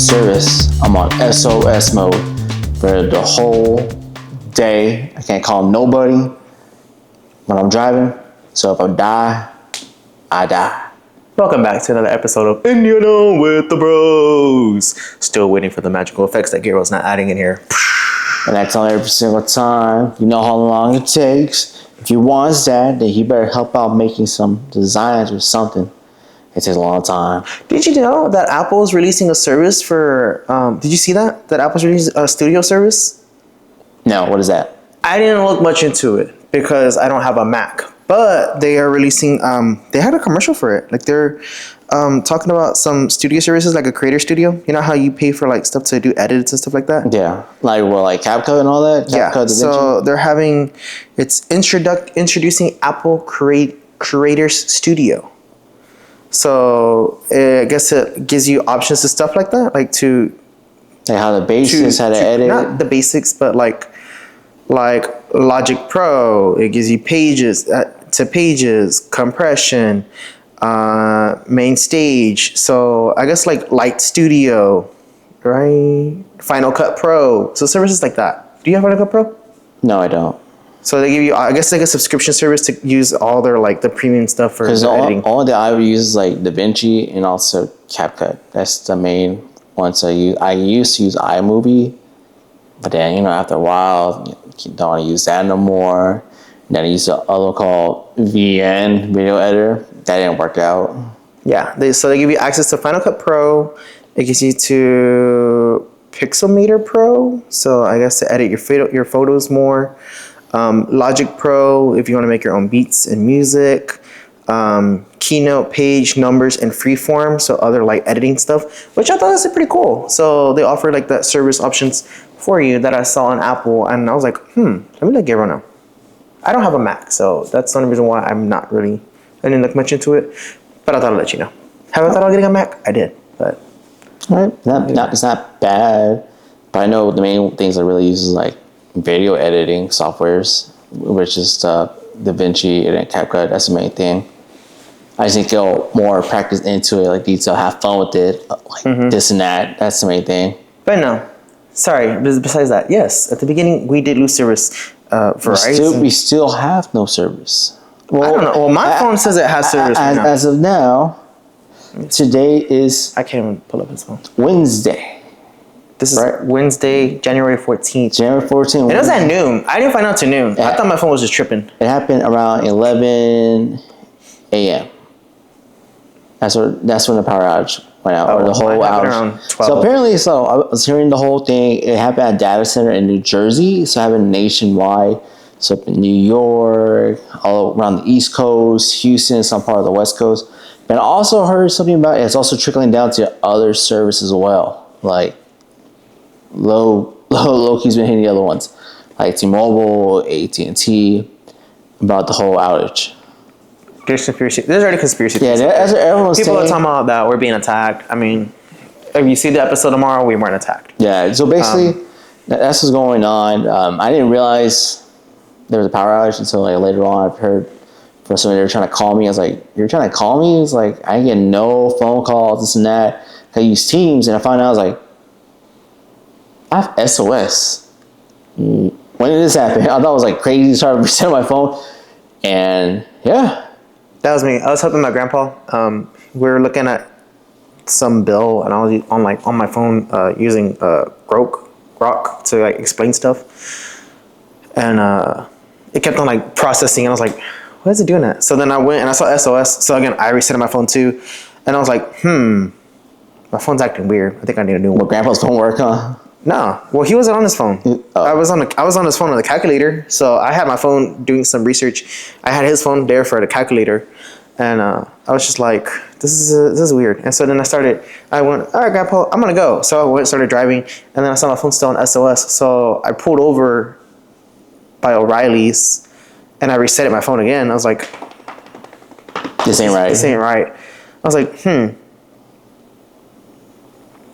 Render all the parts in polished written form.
service. I'm on SOS mode for the whole day. I can't call nobody when I'm driving. So if I die, I die. Welcome back to another episode of Indiana with the Bros. Still waiting for the magical effects that Gabriel's not adding in here. And I tell every single time, you know how long it takes. If he wants that, then he better help out making some designs or something. It takes a long time. Did you know that Apple's releasing a service for, did you see that? That Apple's releasing a studio service? No, what is that? I didn't look much into it because I don't have a Mac. But they are releasing, they had a commercial for it. Like they're talking about some studio services, like a creator studio. You know how you pay for like stuff to do edits and stuff like that? Yeah, like CapCut and all that? Yeah, so they're having, it's introducing Apple Creators Studio. So I guess it gives you options to stuff like that, like to... Like how the basics, how to edit? Not the basics, but like Logic Pro. It gives you pages, compression, main stage. So I guess like Light Studio, right? Final Cut Pro. So services like that. Do you have Final Cut Pro? No, I don't. So they give you, I guess, like a subscription service to use all their like the premium stuff for editing. All that I would use is like DaVinci and also CapCut. That's the main ones I use. I used to use iMovie, but then after a while, you don't want to use that no more. And then I used the other called VN Video Editor. That didn't work out. Yeah, so they give you access to Final Cut Pro. It gives you to Pixelmator Pro. So I guess to edit your photos more. Logic Pro if you want to make your own beats and music. Keynote, page, numbers, and freeform. So other like editing stuff, which I thought was pretty cool. So they offer like that service options for you that I saw on Apple, and I was like, let me let Gabriel know. I don't have a Mac, so that's the only reason why I didn't look much into it. But I thought I'd let you know. Have I thought about getting a Mac? I did, but It's not bad. But I know the main things I really use is like video editing softwares, which is DaVinci and CapCut. That's the main thing. I just need to go more practice into it, like detail, have fun with it, like this and that. That's the main thing. But no, sorry. Besides that, yes, at the beginning we did lose service. Verizon. We still have no service. Well, I don't know. Well, my phone says it has service right now. As of now, today is... I can't even pull up his phone. Wednesday. This is Wednesday, January 14th. January 14th. And it was at noon. I didn't find out till noon. I thought my phone was just tripping. It happened around 11 a.m. That's when the power outage went out, or the whole outage. Around 12. So apparently, I was hearing the whole thing. It happened at a data center in New Jersey. So it happened nationwide. So up in New York, all around the East Coast, Houston, some part of the West Coast. And I also heard something about it's also trickling down to other services as well. Like Loki's been hitting the other ones, like T-Mobile, AT&T, about the whole outage. There's already conspiracy theories. Yeah, that's what everyone's saying. People are talking about that we're being attacked. I mean, if you see the episode tomorrow, we weren't attacked. Yeah, so basically, that's what's going on. I didn't realize there was a power outage until like later on. I've heard from somebody they were trying to call me. I was like, "You're trying to call me?" It's like I get no phone calls, this and that. I use Teams, and I found out I was like, I have SOS. When did this happen? I thought it was like crazy. Started to reset my phone, and yeah. That was me. I was helping my grandpa. We were looking at some bill, and I was on my phone using Grok to like explain stuff, and it kept on like processing. And I was like, "Why is it doing that?" So then I went and I saw SOS. So again, I reset my phone too, and I was like, my phone's acting weird. I think I need a new one. Well, grandpa's phone work, huh? No, well, he wasn't on his phone. I was on his phone on the calculator. So I had my phone doing some research. I had his phone there for the calculator, and I was just like, this is weird. And so then I went, all right, Grandpa, I'm gonna go. So I started driving, and then I saw my phone still on SOS. So I pulled over by O'Reilly's, and I reset my phone again. I was like, this ain't right. This ain't right. I was like,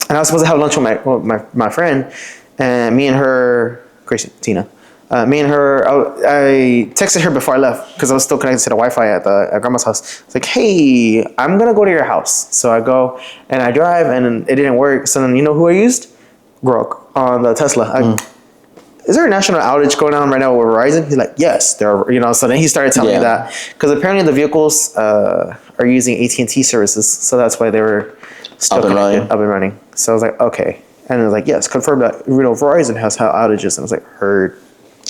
And I was supposed to have lunch with my friend, and me and her, Tina, Me and her, I texted her before I left because I was still connected to the Wi-Fi at grandma's house. It's like, hey, I'm gonna go to your house. So I go and I drive, and it didn't work. So then you know who I used? Grok on the Tesla. Is there a national outage going on right now with Verizon? He's like, yes, there are. You know, so then he started telling me that because apparently the vehicles are using AT&T services, so that's why they were still up and running. So I was like, okay, and it was like, yes, confirm that Verizon has outages, and I was like, heard.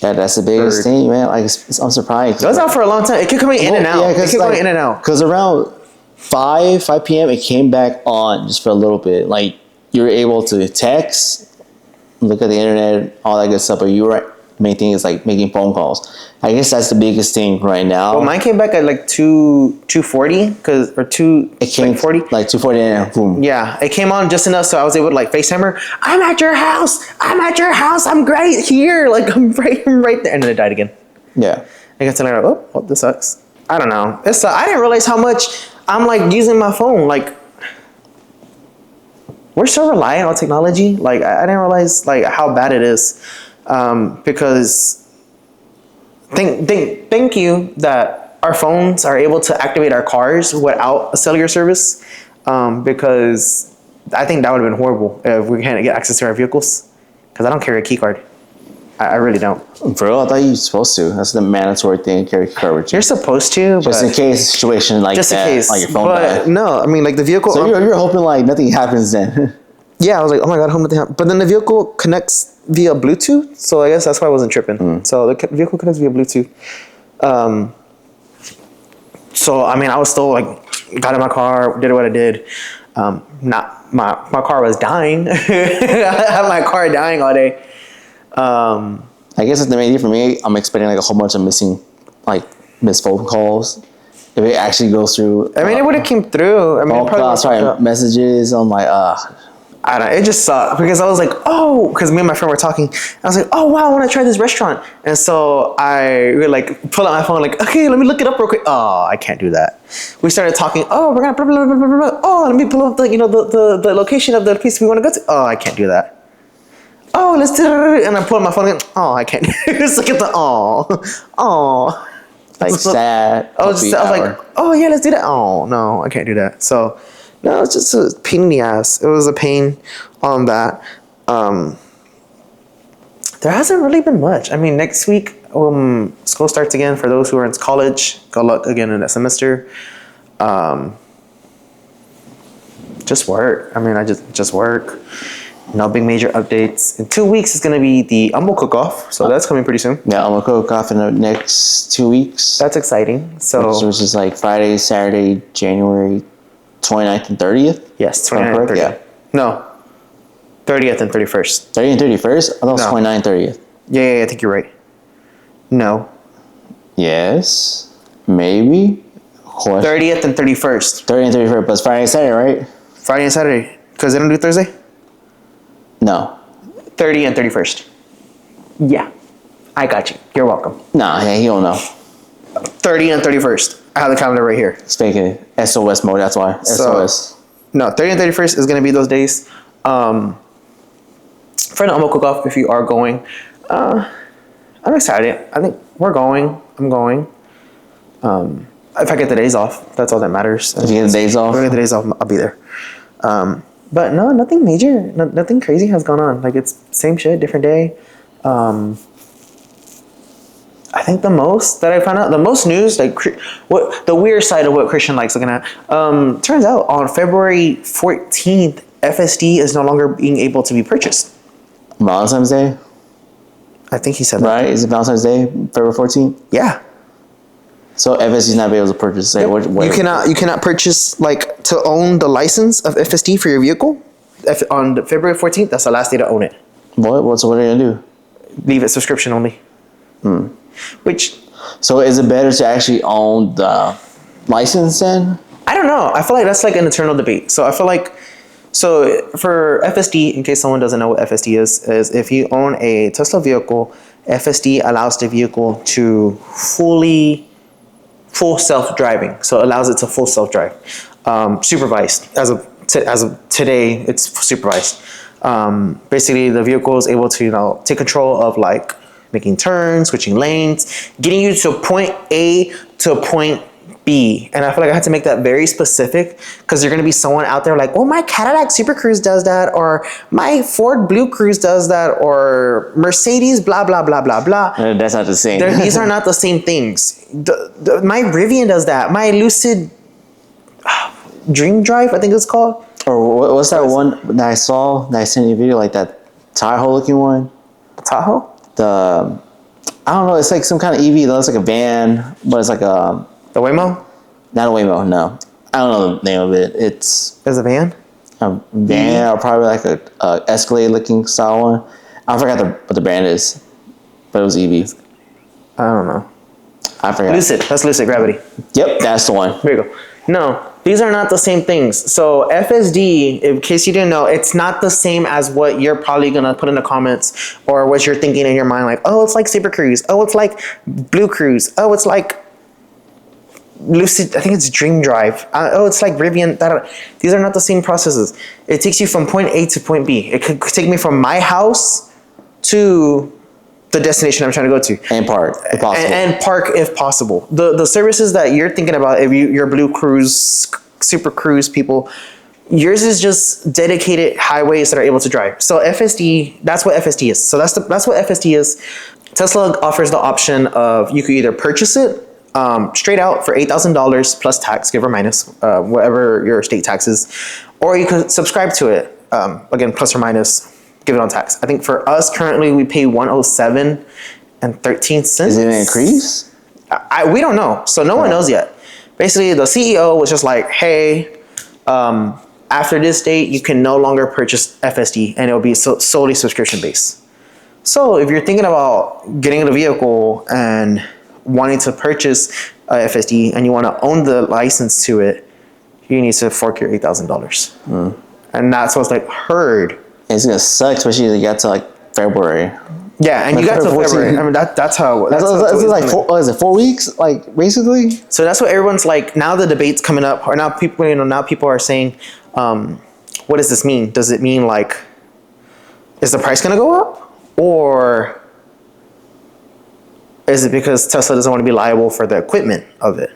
Yeah, that's the biggest thing, man. Like, I'm surprised. It was out for a long time. It kept coming in and out. Yeah, it kept going in and out. Because around 5 p.m., it came back on just for a little bit. Like, you were able to text, look at the internet, all that good stuff, but you were main thing is like making phone calls. I guess that's the biggest thing right now. Well, mine came back at like 240 or 240. Like 240 and boom. Yeah, it came on just enough so I was able to like FaceTime her. I'm at your house. I'm right here. Like I'm right there. And then it died again. Yeah. I got to her, oh, this sucks. I don't know. I didn't realize how much I'm like using my phone. Like we're so reliant on technology. Like I didn't realize like how bad it is. Because thank you that our phones are able to activate our cars without a cellular service. Because I think that would have been horrible if we can't get access to our vehicles. Because I don't carry a key card. I really don't. Bro, I thought you were supposed to. That's the mandatory thing, carry a key card with you. You're supposed to, just in case a situation like just that, in case. like your phone but died. No, I mean like the vehicle. So you're hoping like nothing happens then. Yeah, I was like, oh my god, I hope nothing happens. But then the vehicle connects via Bluetooth, so I guess that's why I wasn't tripping. So the vehicle connects via Bluetooth. So I mean, I was still like, got in my car, did what I did. Not my car was dying. I had my car dying all day. I guess it's the main thing for me. I'm expecting like a whole bunch of missed phone calls. If it actually goes through, I mean, it would have came through. I mean, messages. I'm like, I don't know. It just sucked because I was like, oh, because me and my friend were talking. I was like, oh wow, I want to try this restaurant. And so I would like pull out my phone, like, okay, let me look it up real quick. Oh, I can't do that. We started talking. Oh, we're gonna blah, blah, blah, blah, blah, blah. Oh, let me pull up the location of the place we want to go to. Oh, I can't do that. Oh, let's do it. And I pull out my phone. And, oh, I can't. Just look at the oh. Like sad. I was like, oh yeah, let's do that. Oh no, I can't do that. So no, it's just a pain in the ass. It was a pain on that. There hasn't really been much. I mean, next week school starts again for those who are in college. Good luck again in that semester. Just work. I mean, I just work. No big major updates. In 2 weeks is gonna be the Umble cook-off, so that's coming pretty soon. Yeah, Umble cook-off in the next 2 weeks. That's exciting. So which is like Friday, Saturday, January 29th and 30th. Yes, 29th and 30th. Yeah. No, 30th and 31st. 30th and 31st? I thought it was 29th and 30th. Yeah, I think you're right. No. Yes. Maybe. 30th and 31st. 30th and 31st, but it's Friday and Saturday, right? Friday and Saturday. Because they don't do Thursday? No. 30 and 31st. Yeah. I got you. You're welcome. Nah, yeah, he don't know. 30 and 31st. I have the calendar right here. Speaking SOS mode, that's why. SOS. No, 30 and 31st is going to be those days. For the Umble cook-off, if you are going, I'm excited. I think we're going. I'm going. If I get the days off, that's all that matters. If you get the days off? If I get the days off, I'll be there. But no, nothing major. Nothing crazy has gone on. Like, it's same shit, different day. I think the most that I found out, the most news, like what the weird side of what Christian likes looking at, turns out on February 14th, FSD is no longer being able to be purchased. Valentine's Day? I think he said that. Right? Is it Valentine's Day, February 14th? Yeah. So FSD's not be able to purchase. Like, you cannot purchase, like, to own the license of FSD for your vehicle on February 14th. That's the last day to own it. What? So what are they gonna do? Leave it subscription only. So is it better to actually own the license then? I don't know. I feel like that's like an eternal debate. So I feel like, so for FSD, in case someone doesn't know what FSD is if you own a Tesla vehicle, FSD allows the vehicle to full self-driving. So it allows it to full self-drive. Supervised. As of today, it's supervised. Basically, the vehicle is able to, take control of like making turns, switching lanes, getting you to point A to point B. And I feel like I had to make that very specific because there's going to be someone out there like, well, my Cadillac Super Cruise does that, or my Ford Blue Cruise does that, or Mercedes blah, blah, blah, blah, blah. That's not the same. These are not the same things. My Rivian does that. My Lucid Dream Drive, I think it's called. Or what's that one that I saw, that I sent you a video, like that Tahoe looking one? Tahoe? I don't know, it's like some kind of EV that looks like a van, but it's like a... The Waymo? Not a Waymo, no. I don't know the name of it. It's a van? A van, or probably like a Escalade looking style one. I forgot what the brand is, but it was EV. I don't know. I forgot. Lucid. That's Lucid Gravity. Yep, that's the one. There you go. No, these are not the same things. So FSD, in case you didn't know, it's not the same as what you're probably going to put in the comments or what you're thinking in your mind. Like, oh, it's like Super Cruise. Oh, it's like Blue Cruise. Oh, it's like Lucid, I think it's Dream Drive. Oh, it's like Rivian. These are not the same processes. It takes you from point A to point B. It could take me from my house to the destination I'm trying to go to. And park, if possible. And park, if possible. The services that you're thinking about, if you're Blue Cruise, Super Cruise people, yours is just dedicated highways that are able to drive. So FSD, that's what FSD is. So that's what FSD is. Tesla offers the option of you could either purchase it straight out for $8,000 plus tax, give or minus, whatever your state tax is, or you could subscribe to it, again, plus or minus, give it on tax. I think for us currently we pay $107 and 13 cents. Is it an increase? We don't know, so no one knows yet. Basically, the CEO was just like, hey, after this date, you can no longer purchase FSD, and it'll be solely subscription based. So if you're thinking about getting a vehicle and wanting to purchase FSD and you want to own the license to it, you need to fork your $8,000. And that's what's like heard. It's gonna suck, especially if you got to like February. Yeah, and like you got to February. I mean, that's how. That's like 4 weeks, like basically. So that's what everyone's like. Now the debate's coming up, or now people, now people are saying, what does this mean? Does it mean like, is the price gonna go up, or is it because Tesla doesn't want to be liable for the equipment of it?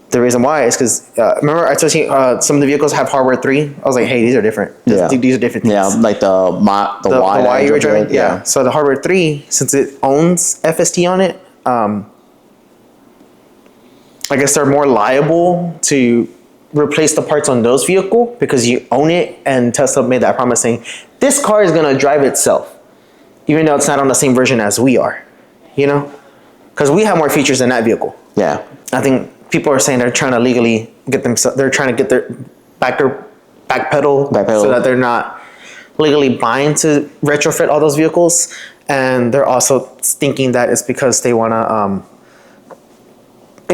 The reason why is because, remember I told you some of the vehicles have hardware 3? I was like, hey, these are different. Yeah. These are different things. Yeah, like the Y you were driving. Yeah. So the hardware 3, since it owns FSD on it, I guess they're more liable to replace the parts on those vehicles because you own it, and Tesla made that promise saying, this car is going to drive itself, even though it's not on the same version as we are. You know, because we have more features than that vehicle. Yeah, I think people are saying they're trying to legally get themselves. They're trying to get their backpedal so that they're not legally buying to retrofit all those vehicles, and they're also thinking that it's because they want to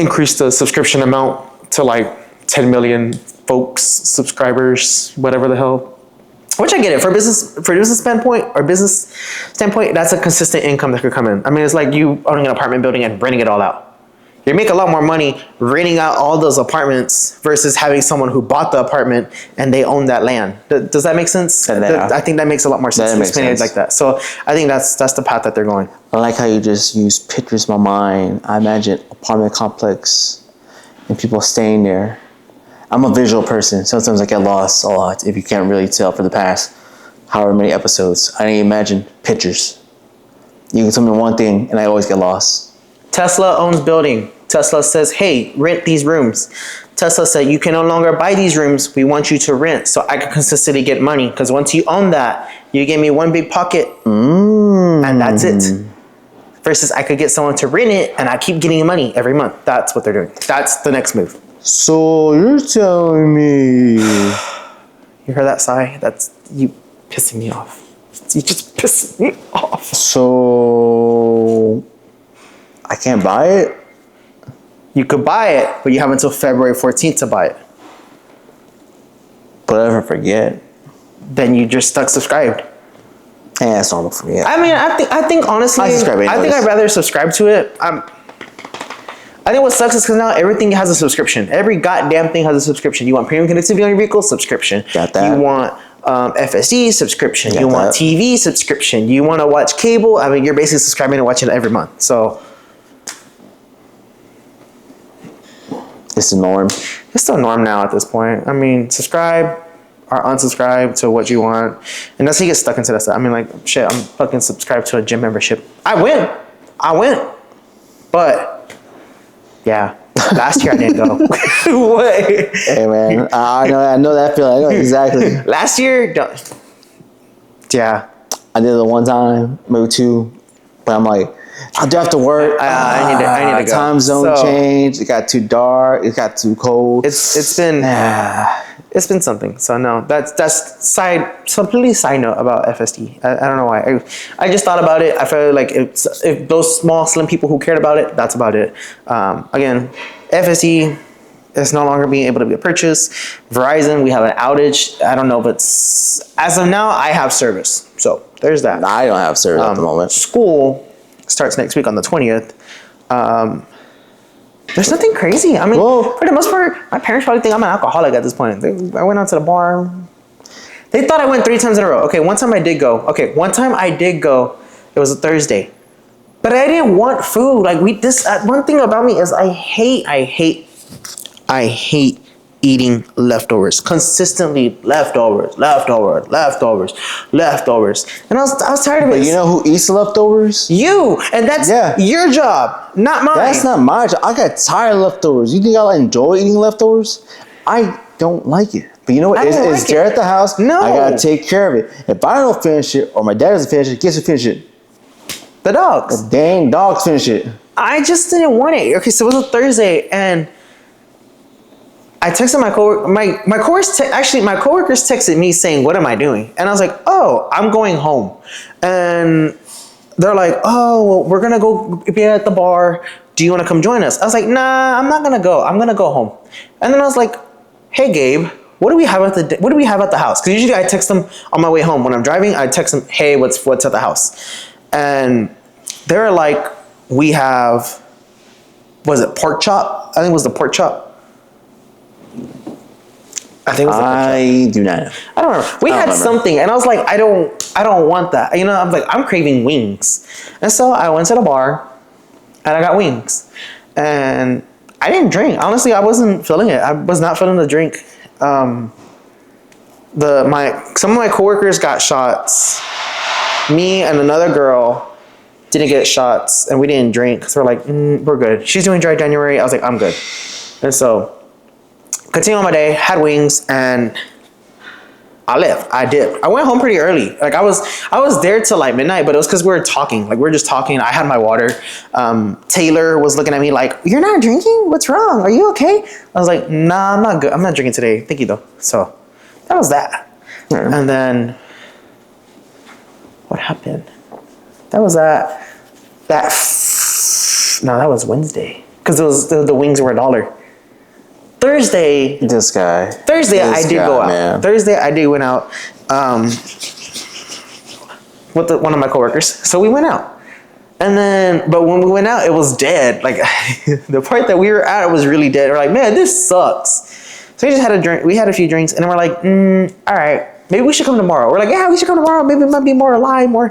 increase the subscription amount to like 10 million folks, subscribers, whatever the hell. Which I get it, for business standpoint, that's a consistent income that could come in. I mean, it's like you owning an apartment building and renting it all out. You make a lot more money renting out all those apartments versus having someone who bought the apartment and they own that land. Does that make sense? I think that makes a lot more sense. Explaining it like that. So I think that's the path that they're going. I like how you just use pictures in my mind. I imagine apartment complex and people staying there. I'm a visual person. Sometimes I get lost a lot if you can't really tell for the past however many episodes. I didn't imagine pictures. You can tell me one thing and I always get lost. Tesla owns building. Tesla says, hey, rent these rooms. Tesla said, you can no longer buy these rooms. We want you to rent so I can consistently get money. Because once you own that, you give me one big pocket and that's it. Versus I could get someone to rent it and I keep getting money every month. That's what they're doing. That's the next move. So you're telling me... You heard that sigh? That's you pissing me off. You just pissed me off. So I can't buy it? You could buy it, but you have until February 14th to buy it. But if I forget, then you just stuck subscribed. Yeah, that's normal for me. I mean, I think honestly, I think I'd rather subscribe to it. I think what sucks is because now everything has a subscription. Every goddamn thing has a subscription. You want premium connectivity on your vehicle? Subscription. Got that. You want FSD subscription. You want TV subscription. You want to watch cable. I mean, you're basically subscribing and watching it every month. So it's the norm. It's the norm now at this point. I mean, subscribe or unsubscribe to what you want. And that's how you get stuck into that stuff. I mean, like, shit, I'm fucking subscribed to a gym membership. I went. But, yeah. Last year I didn't go. What? Hey, man. I know that feeling. I know exactly. Last year, yeah. I did it one time, maybe two. But I'm like, I do have to work. I need to go. Time zone change. It got too dark. It got too cold. It's been something. So no, that's completely side note about FSD. I don't know why. I just thought about it. I felt like if those small slim people who cared about it, that's about it. Again, FSD is no longer being able to be purchased. Verizon, we have an outage. I don't know, but as of now, I have service. So there's that. I don't have service at the moment. School starts next week on the 20th. There's nothing crazy. I mean, for the most part, my parents probably think I'm an alcoholic at this point. I went out to the bar. They thought I went 3 times in a row. Okay, one time I did go. It was a Thursday. But I didn't want food. Like one thing about me is I hate eating leftovers. Consistently leftovers. And I was tired of it. But you know who eats leftovers? You. And that's your job, not mine. That's not my job. I got tired of leftovers. You think I enjoy eating leftovers? I don't like it. But you know what? It's there at the house. No. I gotta take care of it. If I don't finish it, or my dad doesn't finish it, guess who finish it? The dogs. The dang dogs finish it. I just didn't want it. Okay, so it was a Thursday, and I texted my coworker. My coworkers texted me saying, "What am I doing?" And I was like, "Oh, I'm going home." And they're like, "Oh, well, we're gonna go be at the bar. Do you want to come join us?" I was like, "Nah, I'm not gonna go. I'm gonna go home." And then I was like, "Hey, Gabe, what do we have at the house?" Because usually I text them on my way home when I'm driving. I text them, "Hey, what's at the house?" And they're like, "We have, was it pork chop? I think it was the pork chop." I think it was I do not know. I don't remember. We had something, and I was like, I don't want that. You know, I'm like, I'm craving wings. And so I went to the bar, and I got wings. And I didn't drink. Honestly, I wasn't feeling it. I was not feeling the drink. Some of my coworkers got shots. Me and another girl didn't get shots, and we didn't drink. So we're like, we're good. She's doing dry January. I was like, I'm good. And so continued on my day, had wings, and I left. I dipped. I went home pretty early. Like I was there till like midnight, but it was because we were talking. Like we were just talking. I had my water. Taylor was looking at me like, "You're not drinking? What's wrong? Are you okay?" I was like, "Nah, I'm not good. I'm not drinking today. Thank you though." So that was that. Mm-hmm. And then what happened? That was that. No, that was Wednesday because it was the wings were $1. Thursday, I did go out. Man. Thursday, I did went out with one of my coworkers. So we went out, and then, but when we went out, it was dead. Like the part that we were at was really dead. We're like, man, this sucks. So we just had a drink. We had a few drinks, and then we're like, all right, maybe we should come tomorrow. We're like, yeah, we should come tomorrow. Maybe it might be more alive, more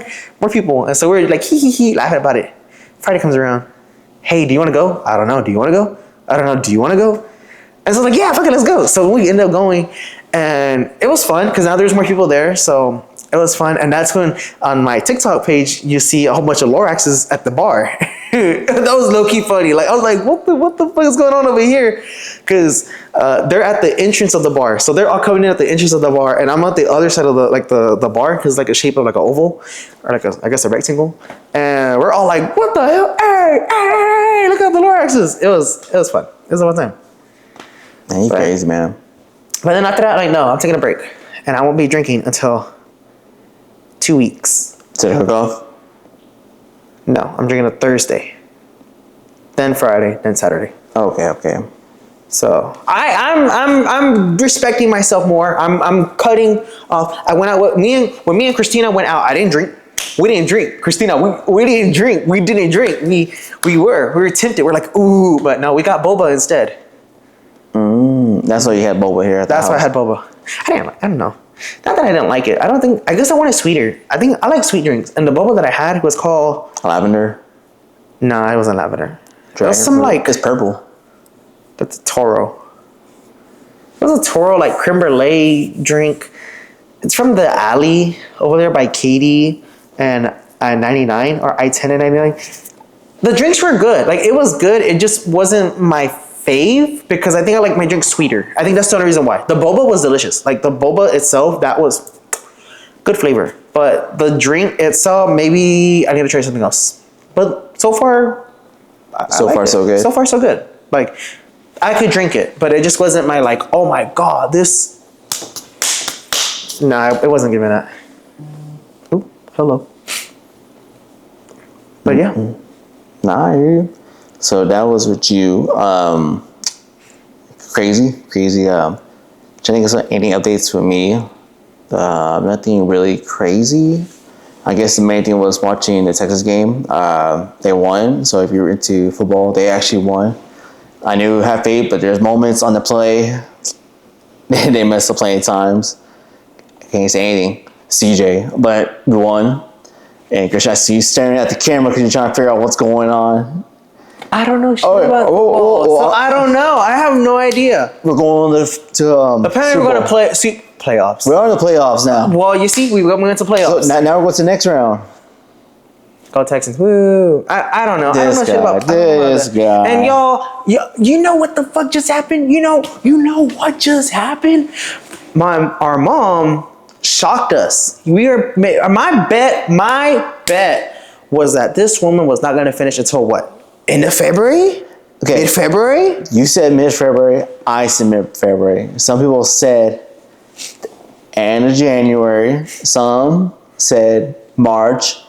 people. And so we're like, hee, laughing about it. Friday comes around. Hey, do you want to go? I don't know. Do you want to go? I don't know. Do you want to go? And so I was like, yeah, fuck it, let's go. So we ended up going, and it was fun because now there's more people there. So it was fun. And that's when on my TikTok page, you see a whole bunch of Loraxes at the bar. That was low-key funny. Like I was like, what the fuck is going on over here? Because they're at the entrance of the bar. So they're all coming in at the entrance of the bar, and I'm at the other side of the bar because it's like a shape of like an oval or like I guess a rectangle. And we're all like, what the hell? Hey, look at the Loraxes. It was fun. It was a fun time. Man, you crazy, man. But then after that, like, no, I'm taking a break. And I won't be drinking until 2 weeks. To hook off? No, I'm drinking a Thursday. Then Friday, then Saturday. Okay. So I'm respecting myself more. I'm cutting off. I went out when me and Christina went out, I didn't drink. We didn't drink. Christina, we didn't drink. We didn't drink. We were tempted. We're like, ooh, but no, we got boba instead. That's why you had boba here at the house. That's why I had boba. I don't know. Not that I didn't like it. I guess I wanted sweeter. I like sweet drinks. And the boba that I had was called... Lavender? No, it wasn't lavender. It was some like... It's purple. That's a Toro. It was a Toro, like, creme brulee drink. It's from the alley over there by Katie and 99, or I-10 and 99. The drinks were good. Like, it was good. It just wasn't my fave because I think I like my drink sweeter. I think that's the only reason why. The boba was delicious. Like, the boba itself, that was good flavor. But the drink itself, maybe I need to try something else. But so far, so far, so good. So far, so good. Like, I could drink it, but it just wasn't my, like, oh my God, this... Nah, it wasn't giving that. Oop, hello. But yeah. Nah, I hear you. So that was with you. Crazy. Trying to get any updates with me. Nothing really crazy. I guess the main thing was watching the Texas game. They won. So if you're into football, they actually won. I knew have faith, but there's moments on the play. They messed up plenty of times. I can't say anything. CJ, but we won. And Chris, I see you staring at the camera because you're trying to figure out what's going on. I don't know shit about football, so I don't know. I have no idea. We're going to apparently we're going to playoffs. We're on the playoffs now. Well, you see, we went to playoffs. So now we're going to the next round. Go Texans! Woo! I don't know. This I don't know shit about this guy. And y'all, you know what the fuck just happened? You know what just happened? Our mom shocked us. My bet was that this woman was not going to finish until what? End of February? Okay. Mid-February? You said mid-February. I said mid-February. Some people said end of January. Some said March.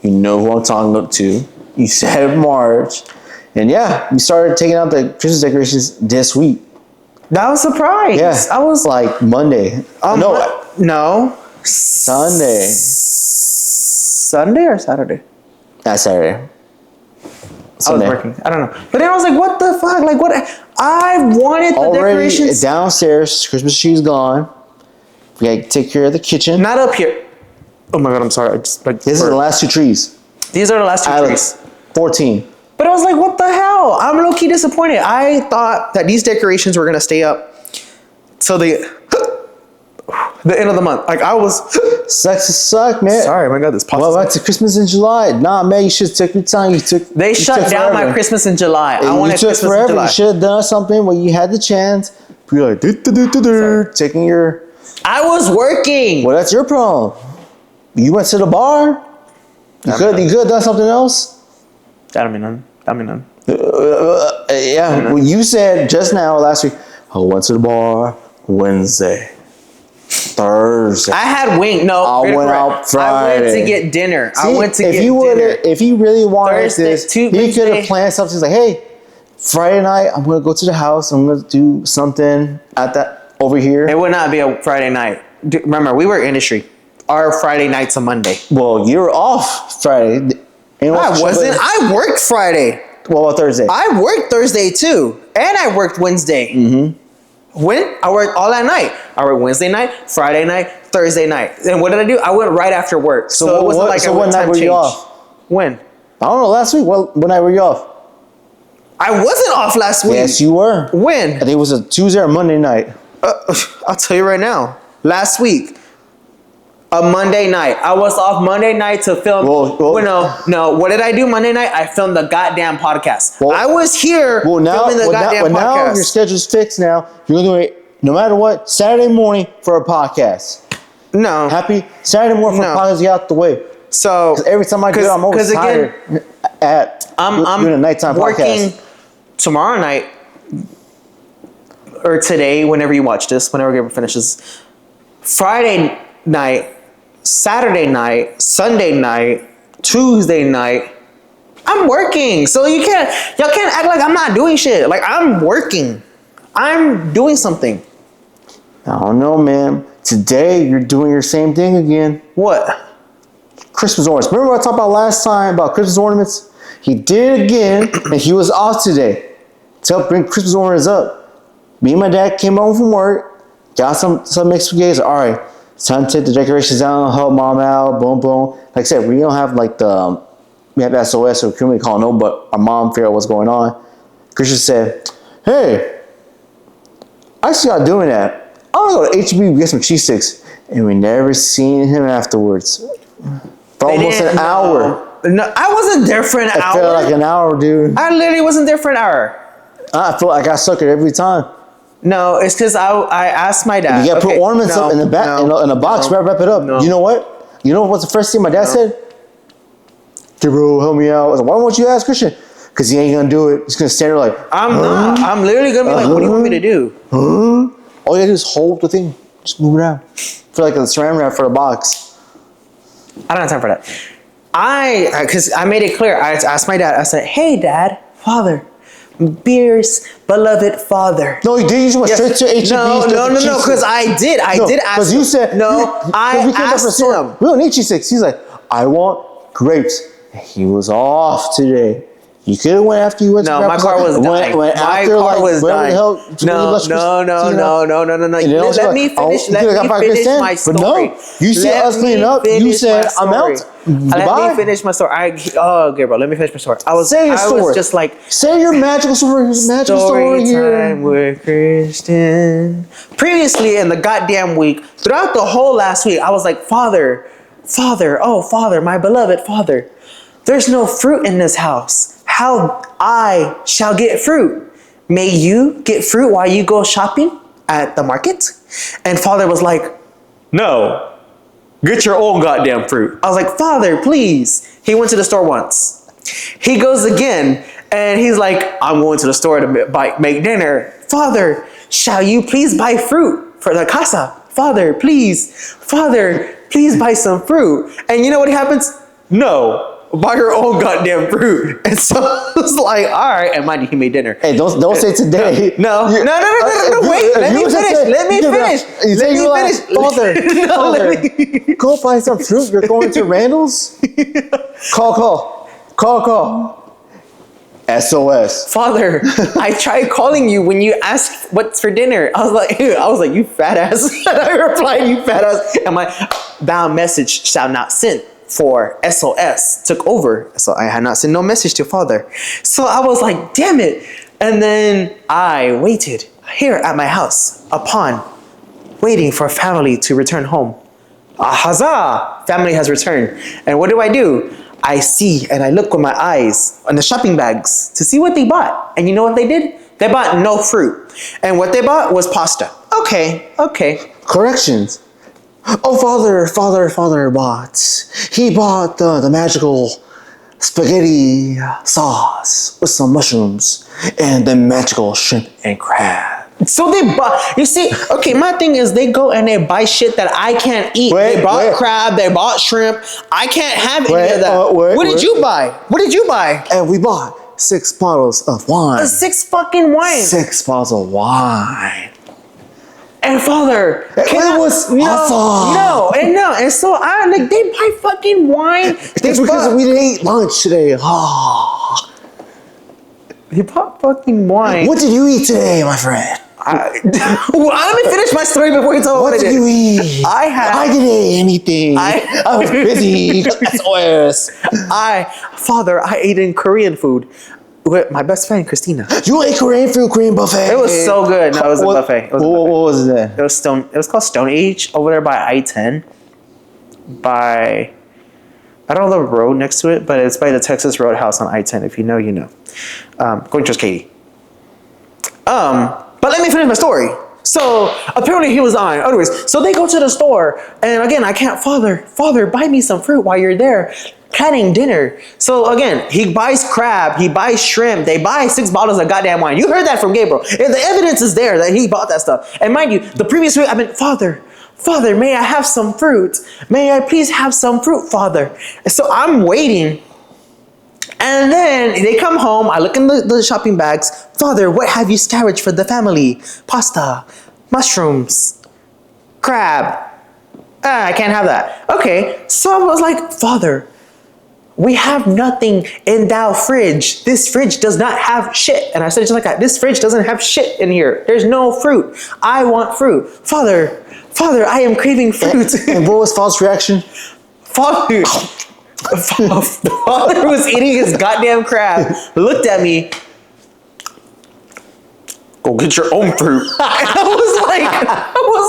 You know who I'm talking to. You said March. And yeah, we started taking out the Christmas decorations this week. That was a surprise. Yeah. I was like Monday. No. Sunday. Sunday or Saturday? That's Saturday. Sunday. I was working. I don't know. But then I was like, what the fuck? Like, what? I wanted the decorations. Downstairs, Christmas tree's gone. We gotta take care of the kitchen. Not up here. Oh my God, I'm sorry. This is the last two trees. These are the last two trees. 14. But I was like, what the hell? I'm low-key disappointed. I thought that these decorations were going to stay up till the end of the month. Like, I was... Sucks to suck, man. Sorry, my God, this pasta. Well, back to Christmas in July. Nah, man, you should take your time. They shut down my Christmas in July. I wanted Christmas in July. You should have done something when you had the chance. Be like, taking your... I was working. Well, that's your problem. You went to the bar. You could have done something else. That don't mean none. Yeah, well, you said just now last week, I went to the bar Wednesday, Thursday. I had wing. No, I went out Friday. I went to get dinner. See, if he really wanted this, he could have planned something. He's like, hey, Friday night, I'm going to go to the house. I'm going to do something at that over here. It would not be a Friday night. Remember, we were industry. Our Friday night's a Monday. Well, you're off Friday. I wasn't. I worked Friday. What about Thursday? I worked Thursday too. And I worked Wednesday. Mm-hmm. When? I worked all that night. I worked Wednesday night, Friday night, Thursday night. And what did I do? I went right after work. So it wasn't like what night were you off? When? I don't know. Last week. What night were you off? I wasn't off last week. Yes, you were. When? I think it was a Tuesday or Monday night. I'll tell you right now. Last week. A Monday night. I was off Monday night to film. No. What did I do Monday night? I filmed the goddamn podcast. I was here filming the goddamn podcast. Now your schedule's fixed now. You're going to do it no matter what, Saturday morning for a podcast. No. Happy Saturday morning for a podcast, get out the way. So every time I do it, I'm always tired I'm doing a nighttime working podcast. Tomorrow night or today, whenever you watch this, whenever it finishes. Friday night, Saturday night, Sunday night, Tuesday night, I'm working. So y'all can't act like I'm not doing shit. Like, I'm working. I'm doing something. I don't know, man. Today, you're doing your same thing again. What? Christmas ornaments. Remember what I talked about last time about Christmas ornaments? He did it again, and he was off today to help bring Christmas ornaments up. Me and my dad came home from work, got some mixed spaghetti. All right, it's time to take the decorations down, help mom out, boom, boom. Like I said, we don't have like we have SOS, so we couldn't really call no, but our mom figured out what's going on. Christian said, hey, I see y'all doing that. I'm gonna go to HEB, get some cheese sticks. And we never seen him afterwards. For almost an hour. No, I wasn't there for an hour. It felt like an hour, dude. I literally wasn't there for an hour. I felt like I suck it every time. No, it's because I asked my dad. You gotta put ornaments up in the back, in a box, wrap it up. You know what? You know what's the first thing my dad said? Hey, bro, help me out. I was like, why won't you ask Christian? Because he ain't gonna do it. He's gonna stand there like, I'm not. I'm literally gonna be like, what do you want me to do? All you gotta do is hold the thing. Just move it out. For like a saran wrap for a box. I don't have time for that. Because I made it clear. I asked my dad. I said, hey, Dad, Father, Beer's beloved father. No, you did. You just went straight to HEB. No, because I did. I did ask him. Because you said, I asked him. We don't need cheese sticks. He's like, I want grapes. He was off today. You could have went after you went to my car was dying. My car was dying. No. Let me finish my story. But no, you said us cleaning up. You said I'm out. Let me finish my story. Gabriel, let me finish my story. I was just like, say your magical story. Story time with Christian. Previously in the goddamn week, throughout the whole last week, I was like, Father, my beloved Father, there's no fruit in this house. How I shall get fruit? May you get fruit while you go shopping at the market? And Father was like, no, get your own goddamn fruit. I was like, Father, please. He went to the store once. He goes again, and he's like, I'm going to the store to make dinner. Father, shall you please buy fruit for the casa? Father, please buy some fruit. And you know what happens? No. Buy your own goddamn fruit. And so it's like, all right. And mind you, he made dinner. Hey, don't say today. No. Wait, let me finish. Father, go buy some fruit. You're going to Randall's? Call. SOS. Father, I tried calling you when you asked what's for dinner. I was like, you fat ass. I replied, you fat ass. And my bound message shall not send. For SOS took over. So I had not sent no message to Father. So I was like, damn it. And then I waited here at my house upon waiting for family to return home. Huzzah! Family has returned. And what do? I see and I look with my eyes on the shopping bags to see what they bought. And you know what they did? They bought no fruit. And what they bought was pasta. Okay. Corrections. Oh, Father bought. He bought the magical spaghetti sauce with some mushrooms and the magical shrimp and crab. So they bought, you see, okay, my thing is they go and they buy shit that I can't eat. They bought crab, they bought shrimp. I can't have any of that. What did you buy? And we bought 6 bottles of wine. 6 fucking wine. 6 bottles of wine. And Father, and so I like they buy fucking wine. It's because we didn't eat lunch today. They bought fucking wine. What did you eat today, my friend? Let me finish my story before you tell me what I did. What did you eat? I didn't eat anything. I was busy. SOS. Father, I ate in Korean food. With my best friend, Christina. You ate Korean food, Korean buffet. It was so good. No, it was a buffet. What was it? It was called Stone Age over there by I-10. I don't know the road next to it, but it's by the Texas Roadhouse on I-10. If you know, you know. Going towards Katy. But let me finish my story. So apparently he was on. Anyways, so they go to the store, and again, I can't. Father, buy me some fruit while you're there. Planning dinner. So again, he buys crab, he buys shrimp, they buy 6 bottles of goddamn wine. You heard that from Gabriel. The evidence is there that he bought that stuff. And mind you, the previous week I've been, Father, may I have some fruit? May I please have some fruit, Father? And so I'm waiting. And then they come home, I look in the shopping bags. Father, what have you scavenged for the family? Pasta, mushrooms, crab. I can't have that. Okay, so I was like, Father, we have nothing in thou fridge. This fridge does not have shit. And I said just like that, this fridge doesn't have shit in here. There's no fruit. I want fruit. Father, I am craving fruit. And what was Father's reaction? Father was eating his goddamn crab, looked at me, go get your own fruit. I was like, what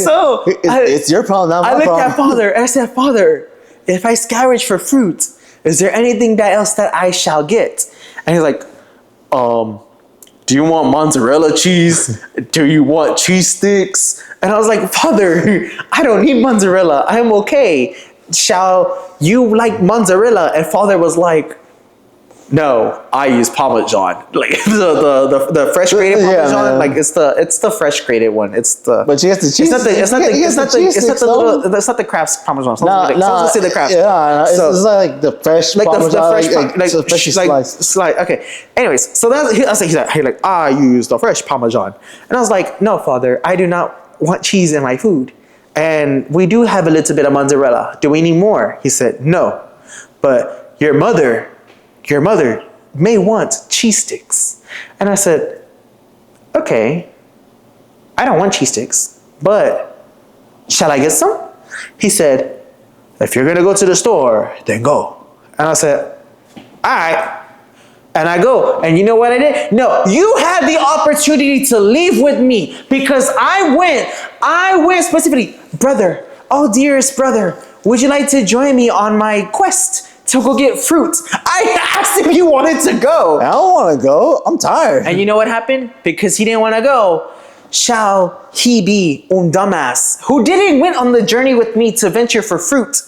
the fuck? It's your problem, not my problem. problem. I looked at Father and I said, Father, if I scavenge for fruit, is there anything else that I shall get? And he's like, do you want mozzarella cheese? Do you want cheese sticks? And I was like, Father, I don't need mozzarella. I'm okay. Shall you like mozzarella? And Father was like, no, I use Parmesan. Like the fresh grated Parmesan, like it's the fresh grated one. It's the but you have to cheese. It's not the Kraft's Parmesan. No, say the Kraft. Yeah, it's like the fresh Parmesan, freshly sliced. Okay. Anyways, so that's he's like I use the fresh Parmesan, and I was like, no, Father, I do not want cheese in my food, and we do have a little bit of mozzarella. Do we need more? He said, no, but your mother may want cheese sticks. And I said, okay, I don't want cheese sticks, but shall I get some? He said, if you're gonna go to the store, then go. And I said, all right. And I go, and you know what I did? No, you had the opportunity to leave with me because I went specifically, brother, oh dearest brother, would you like to join me on my quest to go get fruit? I asked if you wanted to go. I don't want to go. I'm tired. And you know what happened? Because he didn't want to go, shall he be dumbass who didn't went on the journey with me to venture for fruit.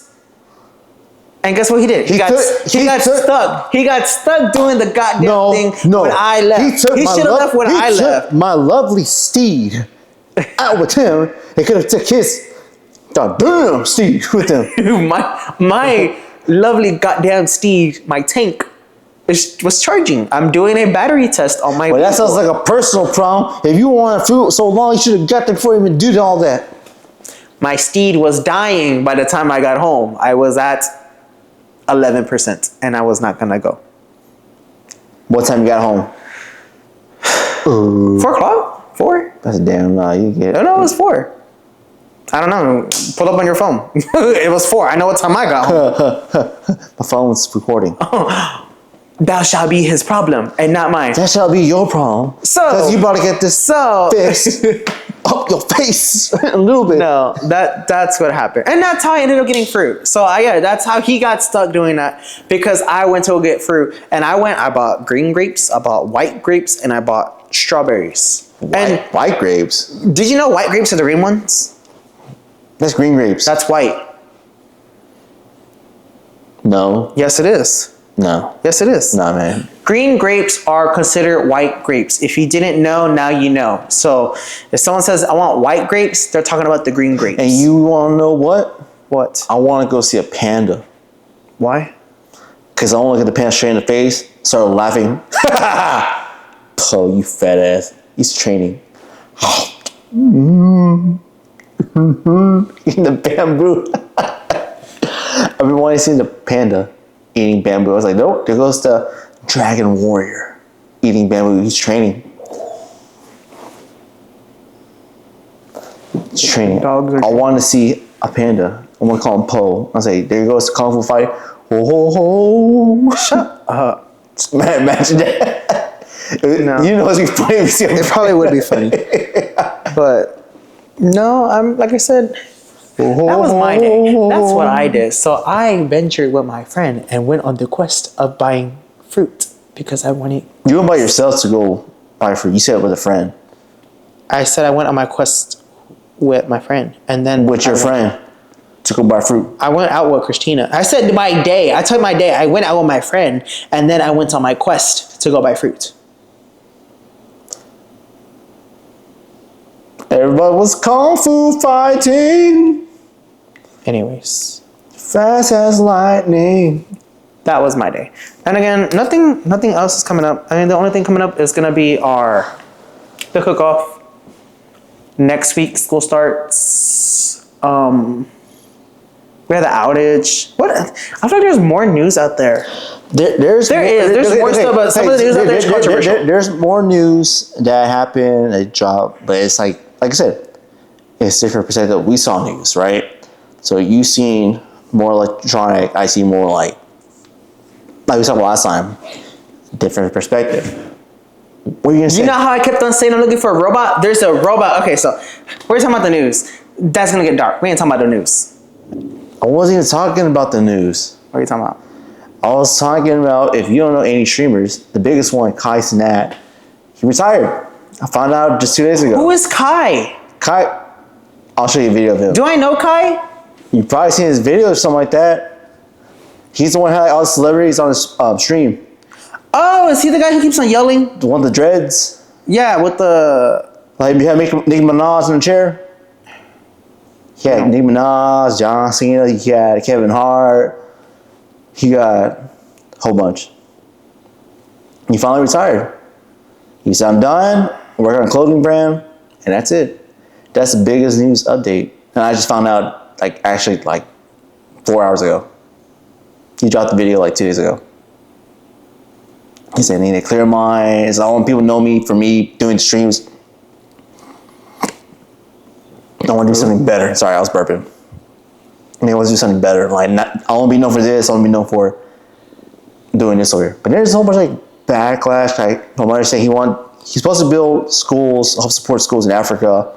And guess what he did? He got stuck. He got stuck doing the goddamn thing when I left. He should have left when I left. My lovely steed out with him. He could have took his goddamn steed with him. my lovely goddamn steed, my tank, was charging. I'm doing a battery test on my. Well, that sounds like a personal problem. If you want fruit so long, you should have got there before you even did all that. My steed was dying by the time I got home. I was at 11%, and I was not gonna go. What time you got home? 4 o'clock? 4? That's a damn lie. You get it. No, it was 4. I don't know. Pull up on your phone. It was 4. I know what time I got home. My phone's recording. Thou shall be his problem and not mine. That shall be your problem. Because you about to get this fist up your face a little bit. No, that's what happened. And that's how I ended up getting fruit. So that's how he got stuck doing that, because I went to go get fruit. And I bought green grapes, I bought white grapes, and I bought strawberries. White grapes? Did you know white grapes are the green ones? That's green grapes. That's white. No. Yes, it is. No. Yes, it is. Nah, man. Green grapes are considered white grapes. If you didn't know, now you know. So if someone says, I want white grapes, they're talking about the green grapes. And you want to know what? What? I want to go see a panda. Why? Because I want to look at the panda straight in the face, start laughing. Oh, you fat ass. He's training. Eating the bamboo. I've been wanting to see the panda eating bamboo. I was like, nope, there goes the dragon warrior eating bamboo. He's training. He's training. I want to see a panda. I'm going to call him Po. I'll say, there goes the Kung Fu fight. Ho, ho, ho. Shut up. Man, imagine that. No. You know it's be funny. It probably would be funny. But no, like I said, that was my day. That's what I did. So I ventured with my friend and went on the quest of buying fruit because I wanted. You went by yourself to go buy fruit. You said it with a friend. I said I went on my quest with my friend, and then with your friend to go buy fruit. I went out with Christina. I said my day. I told my day. I went out with my friend, and then I went on my quest to go buy fruit. Everybody was kung fu fighting. Anyways, fast as lightning. That was my day. And again, nothing else is coming up. I mean, the only thing coming up is gonna be the cook-off. Next week school starts. We had the outage. What? I feel like there's more news out there. There's more stuff, but some of the news out there is controversial. There's more news that happened, a job, but it's like I said, it's different perspective. We saw news, right? So you seen more electronic, I see more like we talked about last time, different perspective. What are you gonna say? You know how I kept on saying I'm looking for a robot? There's a robot. Okay, so we're talking about the news. That's gonna get dark. We ain't talking about the news. I wasn't even talking about the news. What are you talking about? I was talking about, if you don't know any streamers, the biggest one, Cenat, he retired. I found out just 2 days ago. Who is Kai? Kai, I'll show you a video of him. Do I know Kai? You've probably seen his video or something like that. He's the one who had all the celebrities on his stream. Oh, is he the guy who keeps on yelling? The one with the dreads? Yeah, with the... Like, you had Nicki Minaj in the chair? He had Nicki Minaj, John Cena, he had Kevin Hart. He got a whole bunch. He finally retired. He said, I'm done, working on a clothing brand, and that's it. That's the biggest news update. And I just found out, actually 4 hours ago. He dropped the video 2 days ago. He said, I need to clear minds. I want people to know me for me doing streams. I want to do something better. Sorry, I was burping. I want to do something better. I want to be known for this. I want to be known for doing this over here. But there's a whole bunch of backlash. From what I say, he's supposed to build schools, help support schools in Africa,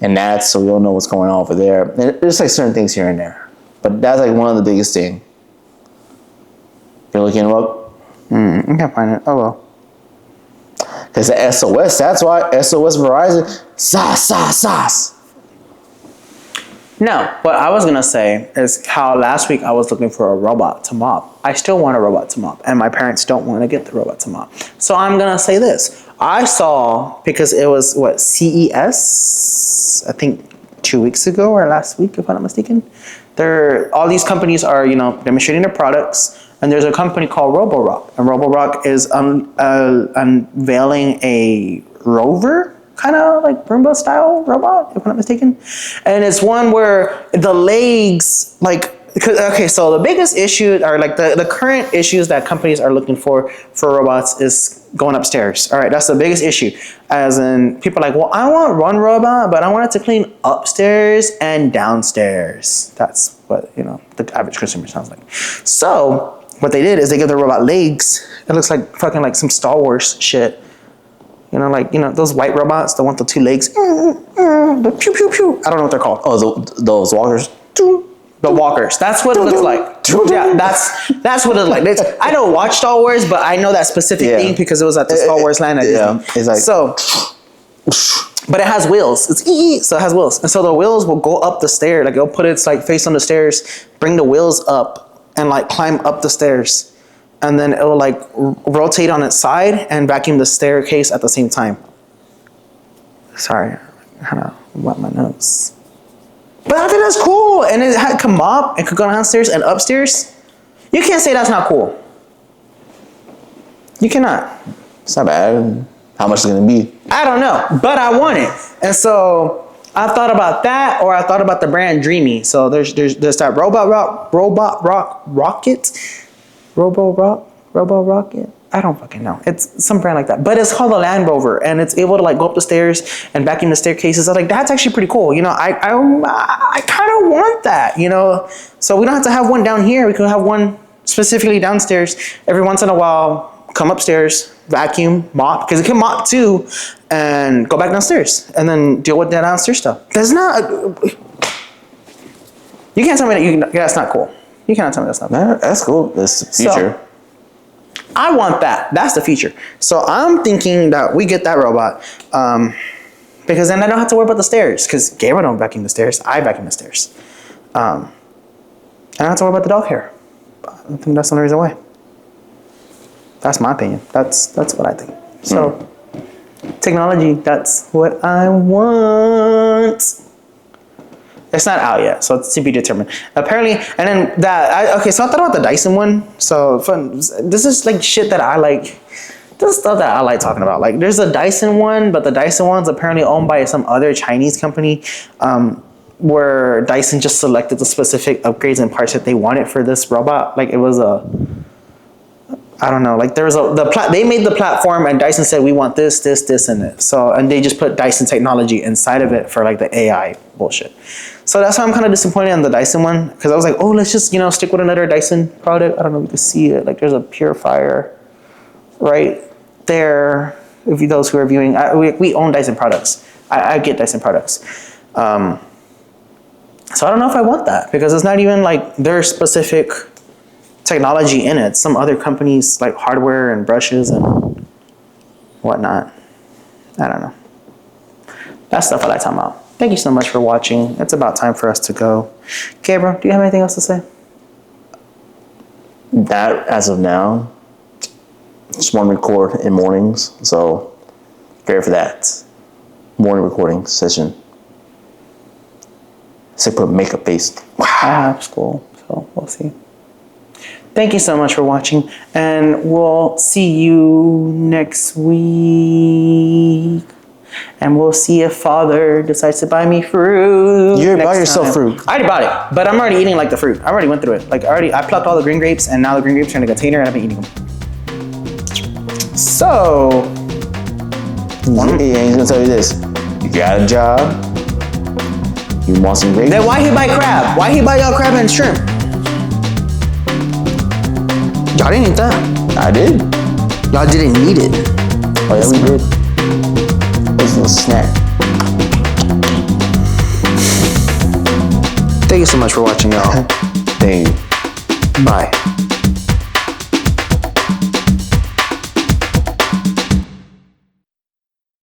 and that's so we don't know what's going on over there. And there's certain things here and there, but that's one of the biggest things. You're looking him up. I can't find it. Oh well. Because the SOS. That's why SOS Verizon. Sauce. No, what I was going to say is how last week I was looking for a robot to mop. I still want a robot to mop, and my parents don't want to get the robot to mop. So I'm going to say this. I saw, because it was, CES, I think 2 weeks ago or last week, if I'm not mistaken. All these companies are, demonstrating their products, and there's a company called Roborock, and Roborock is unveiling a rover, kind of like Roomba style robot, if I'm not mistaken. And it's one where the legs, so the biggest issue are the current issues that companies are looking for robots is going upstairs. All right, that's the biggest issue. As in, people are like, well, I want one robot, but I want it to clean upstairs and downstairs. That's what, the average consumer sounds like. So what they did is they give the robot legs. It looks like fucking some Star Wars shit. Those white robots, the one with the 2 legs. The pew, pew, pew. I don't know what they're called. Oh, those walkers. The walkers. That's what it looks like. Yeah, that's what it looks like. I don't watch Star Wars, but I know that specific thing because it was at the Star Wars land at Disney. It's like... So, but it has wheels. So it has wheels. And so the wheels will go up the stair. It'll put its face on the stairs, bring the wheels up, and climb up the stairs. And then it will rotate on its side and vacuum the staircase at the same time. Sorry, I had to wipe my nose. But I think that's cool. And it could mop, it could go downstairs and upstairs. You can't say that's not cool. You cannot. It's not bad. How much is it going to be? I don't know, but I want it. And so I thought about that, or I thought about the brand Dreamy. So there's that Robot Rocket. I don't fucking know. It's some brand like that, but it's called a Land Rover, and it's able to go up the stairs and vacuum the staircases. I was that's actually pretty cool. I kind of want that. So we don't have to have one down here. We could have one specifically downstairs. Every once in a while, come upstairs, vacuum, mop, because it can mop too, and go back downstairs and then deal with that downstairs stuff. That's not. You can't tell me that that's not cool. You cannot tell me that's not cool. That's cool. That's the future. So, I want that. That's the future. So I'm thinking that we get that robot because then I don't have to worry about the stairs because Gabriel don't vacuum the stairs. I vacuum the stairs. I don't have to worry about the dog hair. I think that's the only reason why. That's my opinion. That's what I think. So technology, that's what I want. It's not out yet, so it's to be determined. Apparently, and then so I thought about the Dyson one. So this is shit that I like. This is stuff that I like talking about. There's a Dyson one, but the Dyson one's apparently owned by some other Chinese company. where Dyson just selected the specific upgrades and parts that they wanted for this robot. Like it was I don't know. Like there was they made the platform and Dyson said we want this, this, this, and this. So and they just put Dyson technology inside of it for like the AI bullshit. So that's why I'm kind of disappointed on the Dyson one because I was like, oh, let's just stick with another Dyson product. I don't know if you can see it. Like there's a purifier right there. If you those who are viewing, we own Dyson products. I get Dyson products. So I don't know if I want that because it's not even like their specific technology in it. Some other companies like hardware and brushes and whatnot. I don't know. That's stuff I like talking about. Thank you so much for watching. It's about time for us to go. Gabriel, do you have anything else to say? That, as of now, just want to record in mornings, so prepare for that. Morning recording session. So put makeup face. Wow. I have school, so we'll see. Thank you so much for watching, and we'll see you next week. And we'll see if Father decides to buy me fruit. You already bought yourself fruit. I already bought it, but I'm already eating like the fruit. I already went through it. Like I plucked all the green grapes, and now the green grapes are in a container, and I've been eating them. So, yeah, he's gonna tell you this: you got a job, you want some grapes. Then why he buy crab? Why he buy y'all crab and shrimp? Y'all didn't eat that. I did. Y'all didn't need it. Oh yeah, we did. It's a little snack. Thank you so much for watching, y'all. Thank you. Bye.